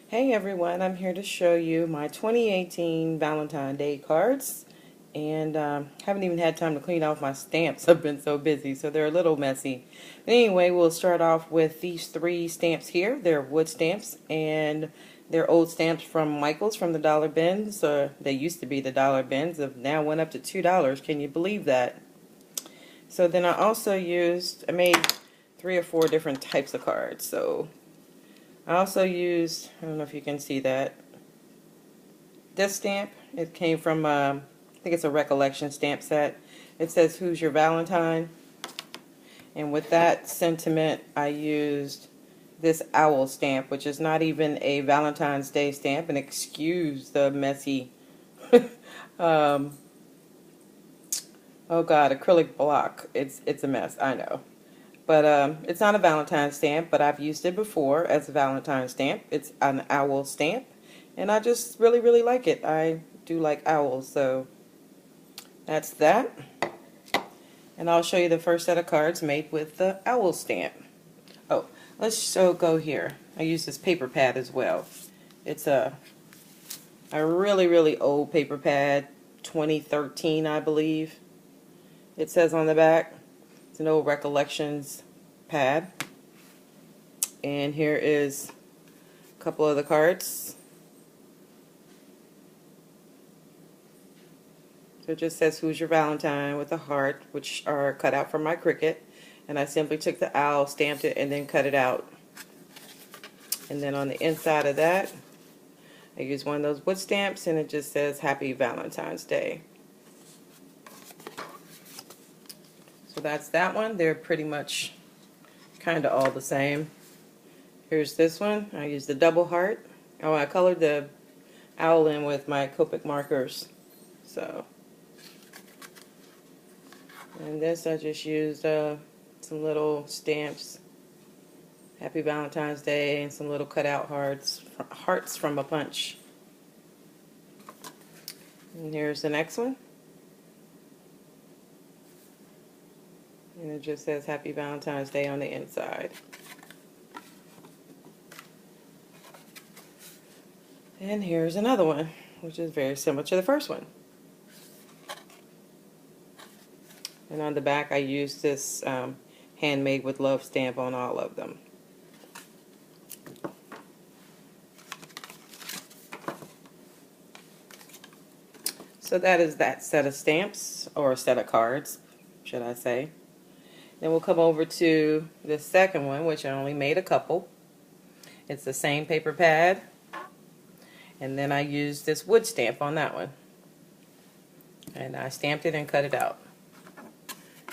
Hey everyone, I'm here to show you my 2018 Valentine Day cards, and haven't even had time to clean off my stamps. I've been so busy, so they're a little messy. But anyway, we'll start off with these three stamps here. They're wood stamps, and they're old stamps from Michael's from the dollar bins. They used to be the dollar bins, have now went up to $2. Can you believe that? So then I made 3 or 4 different types of cards. So I also used, I don't know if you can see that, this stamp. It came from, I think it's a recollection stamp set. It says, "Who's your Valentine?" And with that sentiment, I used this owl stamp, which is not even a Valentine's Day stamp, and excuse the messy, um, oh God, acrylic block. It's a mess, I know. But it's not a Valentine stamp, but I've used it before as a Valentine stamp. It's an owl stamp, and I just really, really like it. I do like owls, so that's that. And I'll show you the first set of cards made with the owl stamp. Oh, let's go here. I use this paper pad as well. It's a really, really old paper pad, 2013, I believe. It says on the back. It's an old recollections pad. And here is a couple of the cards. So it just says, "Who's your Valentine?" with a heart, which are cut out from my Cricut. And I simply took the owl, stamped it, and then cut it out. And then on the inside of that, I used one of those wood stamps, and it just says, "Happy Valentine's Day." So that's that one. They're pretty much kind of all the same. Here's this one. I used the double heart. Oh, I colored the owl in with my Copic markers. So, and this I just used some little stamps. Happy Valentine's Day, and some little cutout hearts from a punch. And here's the next one. And it just says Happy Valentine's Day on the inside. And here's another one, which is very similar to the first one. And on the back, I used this handmade with love stamp on all of them. So that is that set of stamps, or a set of cards, should I say. Then we'll come over to the second one, which I only made a couple. It's the same paper pad, and then I used this wood stamp on that one. And I stamped it and cut it out.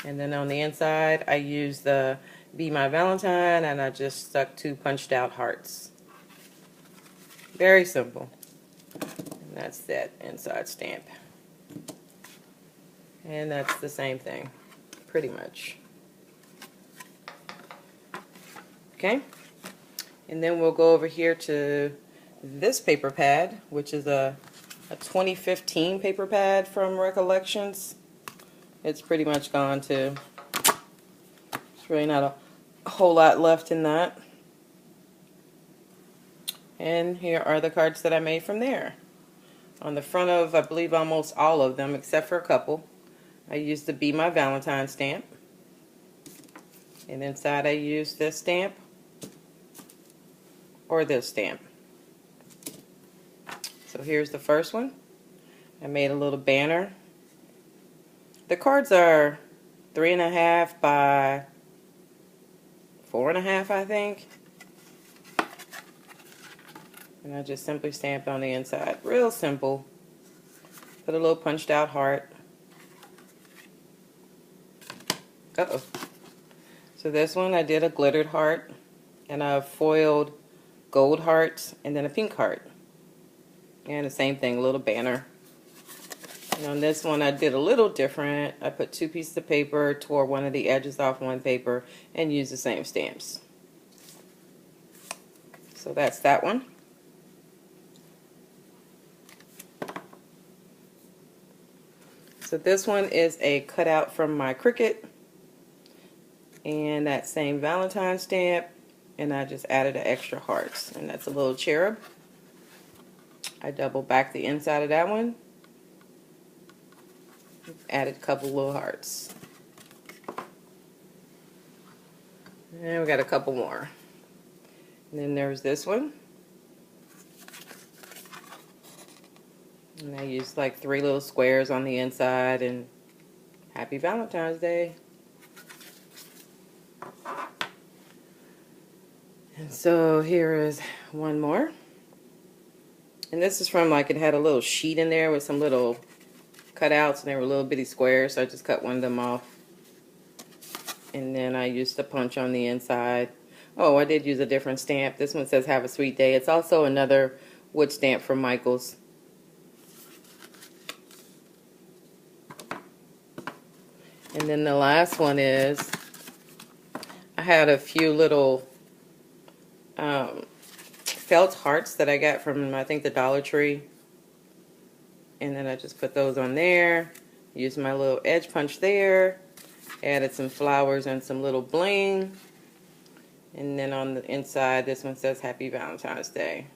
And then on the inside, I used the "Be My Valentine," and I just stuck 2 punched out hearts. Very simple. And that's that inside stamp. And that's the same thing, pretty much. Okay, and then we'll go over here to this paper pad, which is a 2015 paper pad from Recollections. It's pretty much gone too. There's really not a whole lot left in that. And here are the cards that I made from there. On the front of, I believe, almost all of them, except for a couple, I used the "Be My Valentine" stamp. And inside I used this stamp, or this stamp. So here's the first one. I made a little banner. The cards are 3.5 by 4.5, I think. And I just simply stamped on the inside. Real simple. Put a little punched out heart. Uh-oh. So this one I did a glittered heart, and I foiled gold hearts, and then a pink heart. And the same thing, a little banner. And on this one I did a little different. I put 2 pieces of paper, tore one of the edges off one paper, and used the same stamps. So that's that one. So this one is a cutout from my Cricut, and that same Valentine stamp, and I just added an extra hearts, and that's a little cherub. I double back the inside of that one. Added a couple little hearts. And we got a couple more. And then there's this one. And I used like 3 little squares on the inside, and happy Valentine's Day. And so here is one more. And this is from, like, it had a little sheet in there with some little cutouts, and they were little bitty squares, so I just cut one of them off. And then I used the punch on the inside. Oh, I did use a different stamp. This one says have a sweet day. It's also another wood stamp from Michael's. And then the last one is, I had a few little felt hearts that I got from, I think, the Dollar Tree. And then I just put those on there. Used my little edge punch there. Added some flowers and some little bling. And then on the inside, this one says Happy Valentine's Day.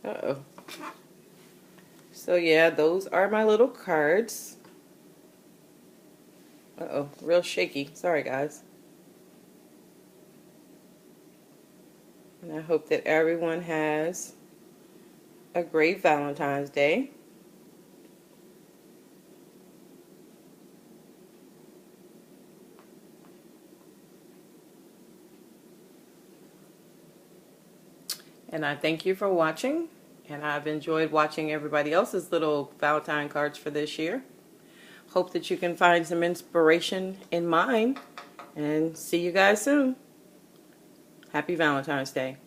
Uh-oh. So yeah, those are my little cards. Uh-oh, real shaky. Sorry, guys. And I hope that everyone has a great Valentine's Day. And I thank you for watching. And I've enjoyed watching everybody else's little Valentine cards for this year. Hope that you can find some inspiration in mine. And see you guys soon. Happy Valentine's Day.